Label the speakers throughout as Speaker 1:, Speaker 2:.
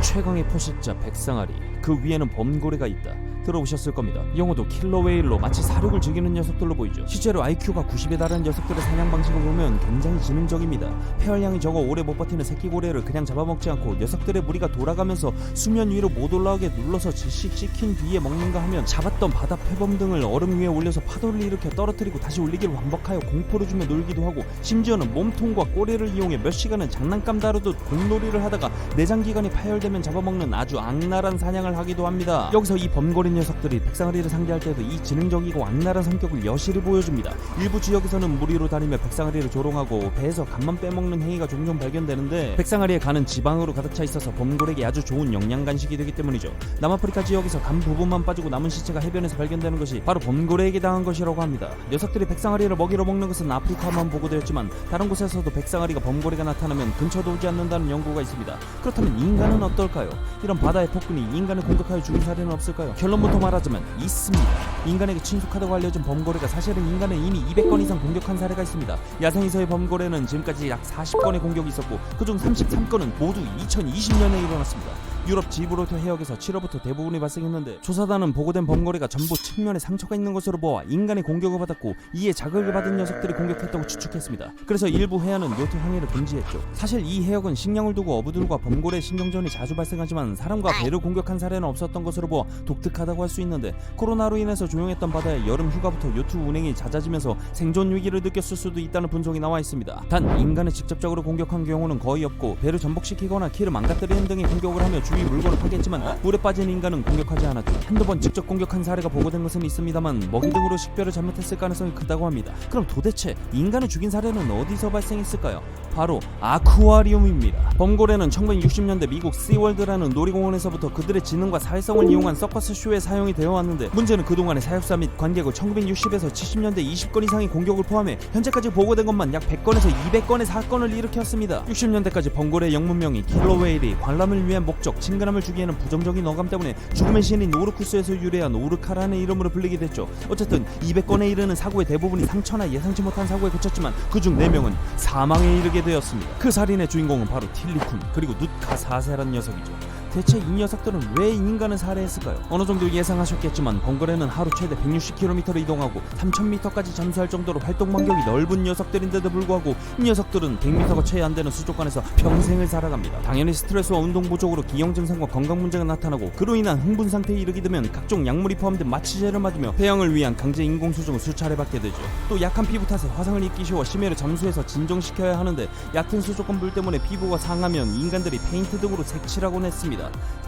Speaker 1: 최강의 포식자 백상아리, 그 위에는 범고래가 있다. 들어보셨을 겁니다. 영어도 킬러 웨일로 마치 사육을 즐기는 녀석들로 보이죠. 실제로 IQ가 90에 달하는 녀석들의 사냥 방식을 보면 굉장히 지능적입니다. 폐활량이 적어 오래 못 버티는 새끼 고래를 그냥 잡아먹지 않고 녀석들의 무리가 돌아가면서 수면 위로 못 올라오게 눌러서 질식시킨 뒤에 먹는가 하면 잡았던 바다 표범 등을 얼음 위에 올려서 파도를 일으켜 떨어뜨리고 다시 올리기를 반복하여 공포를 주며 놀기도 하고, 심지어는 몸통과 꼬리를 이용해 몇 시간은 장난감 다루듯 공놀이를 하다가 내장기관이 파열되면 잡아먹는 아주 악랄한 사냥을 하기도 합니다. 여기서 이 범고래 녀석들이 백상아리를 상대할 때도 이 지능적이고 악랄한 성격을 여실히 보여줍니다. 일부 지역에서는 무리로 다니며 백상아리를 조롱하고 배에서 간만 빼먹는 행위가 종종 발견되는데, 백상아리에 간은 지방으로 가득 차 있어서 범고래에게 아주 좋은 영양 간식이 되기 때문이죠. 남아프리카 지역에서 간 부분만 빠지고 남은 시체가 해변에서 발견되는 것이 바로 범고래에게 당한 것이라고 합니다. 녀석들이 백상아리를 먹이로 먹는 것은 아프리카만 보고되었지만 다른 곳에서도 백상아리가 범고래가 나타나면 근처도 오지 않는다는 연구가 있습니다. 그렇다면 인간은 어떨까요? 이런 바다의 폭군이 인간을 공격하여 죽인 사례는 없을까요? 결론부터 말하자면 있습니다. 인간에게 친숙하다고 알려진 범고래가 사실은 인간을 이미 200건 이상 공격한 사례가 있습니다. 야생에서의 범고래는 지금까지 약 40건의 공격이 있었고 그중 33건은 모두 2020년에 일어났습니다. 유럽 지브롤터 해역에서 7월부터 대부분이 발생했는데, 조사단은 보고된 범고래가 전부 측면에 상처가 있는 것으로 보아 인간의 공격을 받았고 이에 자극을 받은 녀석들이 공격했다고 추측했습니다. 그래서 일부 해안은 요트 항해를 금지했죠. 사실 이 해역은 식량을 두고 어부들과 범고래 신경전이 자주 발생하지만 사람과 배를 공격한 사례는 없었던 것으로 보아 독특하다고 할 수 있는데, 코로나로 인해서 조용했던 바다에 여름 휴가부터 요트 운행이 잦아지면서 생존 위기를 느꼈을 수도 있다는 분석이 나와 있습니다. 단 인간을 직접적으로 공격한 경우는 거의 없고, 배를 전복시키거나 키를 망가뜨리는 등의 공격을 하며 주위 물건을 파괴했지만 물에 빠진 인간은 공격하지 않았죠. 한두 번 직접 공격한 사례가 보고된 것은 있습니다만 먹이 등으로 식별을 잘못했을 가능성이 크다고 합니다. 그럼 도대체 인간을 죽인 사례는 어디서 발생했을까요? 바로 아쿠아리움입니다. 범고래는 1960년대 미국 시월드라는 놀이공원에서부터 그들의 지능과 사회성을 이용한 서커스 쇼에 사용이 되어 왔는데, 문제는 그동안의 사육사 및 관객을 1960에서 70년대 20건 이상의 공격을 포함해 현재까지 보고된 것만 약 100건에서 200건의 사건을 일으켰습니다. 60년대까지 범고래의 영문명이 킬러 웨일이 관람을 위한 목적, 친근함을 주기에는 부정적인 어감 때문에 죽음의 신인 오르쿠스에서 유래한 오르카라는 이름으로 불리게 됐죠. 어쨌든 200건에 이르는 사고의 대부분이 상처나 예상치 못한 사고에 그쳤지만 그중 4명은 사망에 이르게 되었습니다. 그 살인의 주인공은 바로 틸리쿤, 그리고 누카 4세라는 녀석이죠. 대체 이 녀석들은 왜 인간을 살해했을까요? 어느 정도 예상하셨겠지만 범고래는 하루 최대 160km를 이동하고 3000m까지 잠수할 정도로 활동 반경이 넓은 녀석들인데도 불구하고 이 녀석들은 100m가 채 안 되는 수족관에서 평생을 살아갑니다. 당연히 스트레스와 운동 부족으로 기형 증상과 건강 문제가 나타나고, 그로 인한 흥분 상태에 이르게 되면 각종 약물이 포함된 마취제를 맞으며 폐양을 위한 강제 인공 수정을 수차례 받게 되죠. 또 약한 피부 탓에 화상을 입기 쉬워 심해를 잠수해서 진정시켜야 하는데, 얕은 수족관 물 때문에 피부가 상하면 인간들이 페인트 등으로 색칠하곤 했습니다.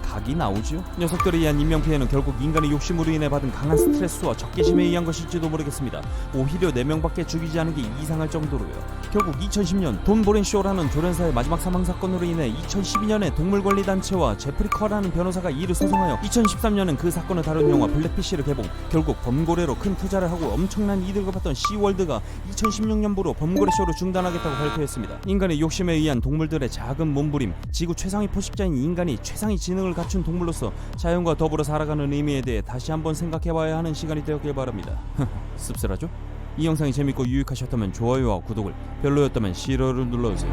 Speaker 1: 각이 나오지요? 녀석들에 의한 인명피해는 결국 인간의 욕심으로 인해 받은 강한 스트레스와 적개심에 의한 것일지도 모르겠습니다. 오히려 4명밖에 죽이지 않은 게 이상할 정도로요. 결국 2010년 돈 보렌 쇼라는 조련사의 마지막 사망 사건으로 인해 2012년에 동물권리단체와 제프리 커라는 변호사가 이를 소송하여 2013년엔 그 사건을 다룬 영화 블랙피쉬를 개봉. 결국 범고래로 큰 투자를 하고 엄청난 이득을 봤던 시월드가 2016년부로 범고래 쇼를 중단하겠다고 발표했습니다. 인간의 욕심에 의한 동물들의 작은 몸부림, 지구 최상위 포식자인 인간이 최상위 지능을 갖춘 동물로서 자연과 더불어 살아가는 의미에 대해 다시 한번 생각해봐야 하는 시간이 되었길 바랍니다. 씁쓸하죠? 이 영상이 재밌고 유익하셨다면 좋아요와 구독을, 별로였다면 싫어를 눌러주세요.